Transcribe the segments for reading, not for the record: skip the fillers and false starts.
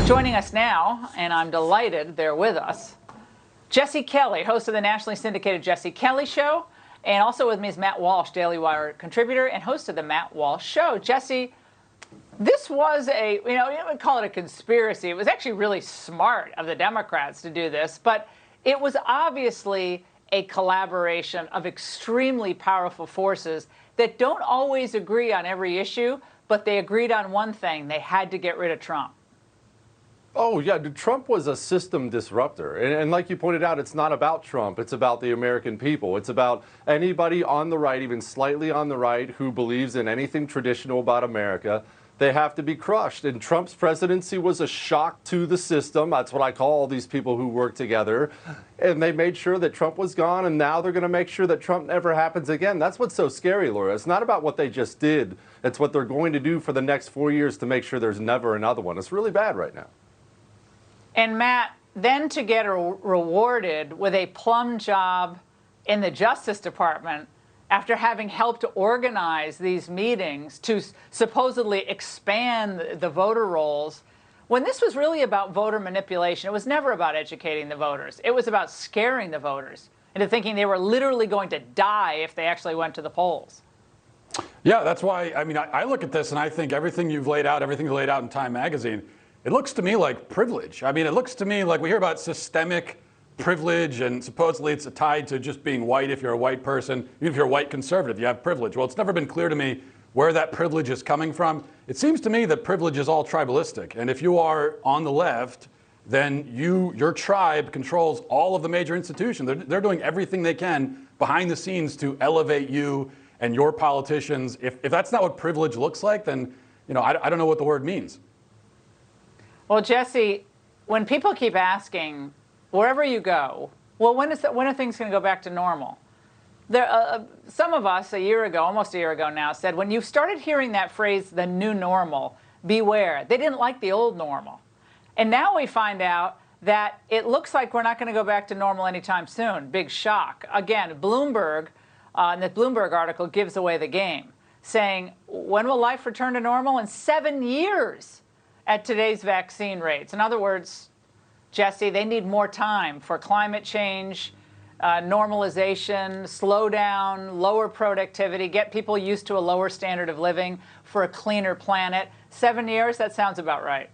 Joining us now, and I'm delighted they're with us, Jesse Kelly, host of the nationally syndicated Jesse Kelly Show, and also with me is Matt Walsh, Daily Wire contributor and host of the Matt Walsh Show. Jesse, this was you would call it a conspiracy. It was actually really smart of the Democrats to do this, but it was obviously a collaboration of extremely powerful forces that don't always agree on every issue, but they agreed on one thing: they had to get rid of Trump. Oh, yeah, Trump was a system disruptor. And like you pointed out, it's not about Trump. It's about the American people. It's about anybody on the right, even slightly on the right, who believes in anything traditional about America. They have to be crushed. And Trump's presidency was a shock to the system. That's what I call all these people who work together. And they made sure that Trump was gone, and now they're going to make sure that Trump never happens again. That's what's so scary, Laura. It's not about what they just did. It's what they're going to do for the next 4 years to make sure there's never another one. It's really bad right now. And Matt, then to get rewarded with a plum job in the Justice Department after having helped to organize these meetings to supposedly expand the voter rolls, when this was really about voter manipulation. It was never about educating the voters. It was about scaring the voters into thinking they were literally going to die if they actually went to the polls. Yeah, that's why, I look at this and I think everything you've laid out in Time Magazine, it looks to me like privilege. It looks to me like we hear about systemic privilege, and supposedly it's tied to just being white. If you're a white person, even if you're a white conservative, you have privilege. Well, it's never been clear to me where that privilege is coming from. It seems to me that privilege is all tribalistic. And if you are on the left, then your tribe controls all of the major institutions. They're doing everything they can behind the scenes to elevate you and your politicians. If that's not what privilege looks like, then I don't know what the word means. Well, Jesse, when people keep asking, wherever you go, well, when are things going to go back to normal? Some of us a year ago, almost a year ago now, said when you started hearing that phrase, the new normal, beware. They didn't like the old normal. And now we find out that it looks like we're not going to go back to normal anytime soon. Big shock. Again, Bloomberg, in the Bloomberg article, gives away the game, saying, when will life return to normal? In 7 years. At today's vaccine rates. In other words, Jesse, they need more time for climate change, normalization, slow down, lower productivity, get people used to a lower standard of living for a cleaner planet. 7 years, that sounds about right.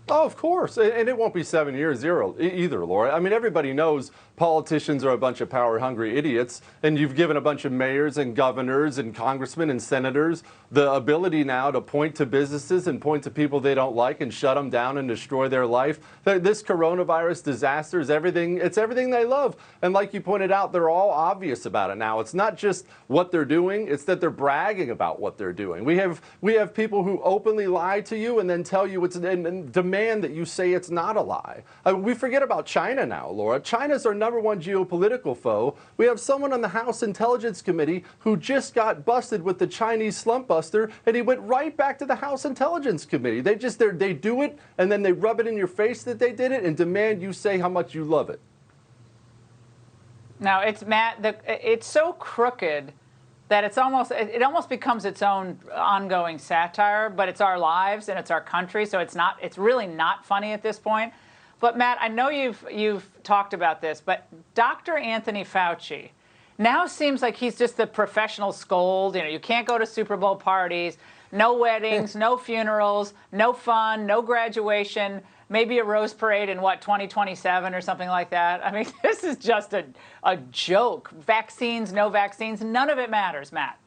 Oh, of course. And it won't be 7 years either, Laura. Everybody knows politicians are a bunch of power-hungry idiots, and you've given a bunch of mayors and governors and congressmen and senators the ability now to point to businesses and point to people they don't like and shut them down and destroy their life. This coronavirus disaster is everything. It's everything they love. And like you pointed out, they're all obvious about it now. It's not just what they're doing. It's that they're bragging about what they're doing. We have people who openly lie to you and then tell you and demand that you say it's not a lie. We forget about China now, Laura. China's our #1 geopolitical foe. We have someone on the House Intelligence Committee who just got busted with the Chinese slump buster, and he went right back to the House Intelligence Committee. They do it, and then they rub it in your face that they did it and demand you say how much you love it. Now, it's so crooked that it almost becomes its own ongoing satire, but it's our lives and it's our country, so it's really not funny at this point. But Matt, I know you've talked about this, but Dr. Anthony Fauci now seems like he's just the professional scold. You can't go to Super Bowl parties, no weddings, no funerals, no fun, no graduation, maybe a rose parade in 2027 or something like that. This is just a joke. Vaccines, no vaccines, none of it matters, Matt.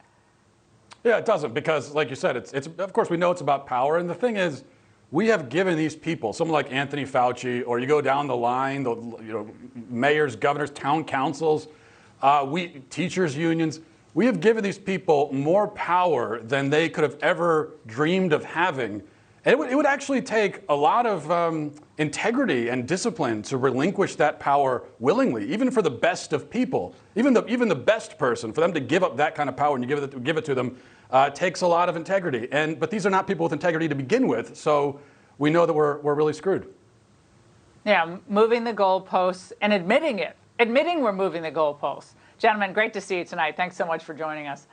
Yeah, it doesn't, because like you said, it's of course we know it's about power, and the thing is, we have given these people, someone like Anthony Fauci, or you go down the line, mayors, governors, town councils, teachers unions, we have given these people more power than they could have ever dreamed of having. And it would actually take a lot of integrity and discipline to relinquish that power willingly, even for the best of people. Even the best person, for them to give up that kind of power and you give it to them, takes a lot of integrity. But these are not people with integrity to begin with, so we know that we're really screwed. Yeah, moving the goalposts and admitting we're moving the goalposts. Gentlemen, great to see you tonight. Thanks so much for joining us.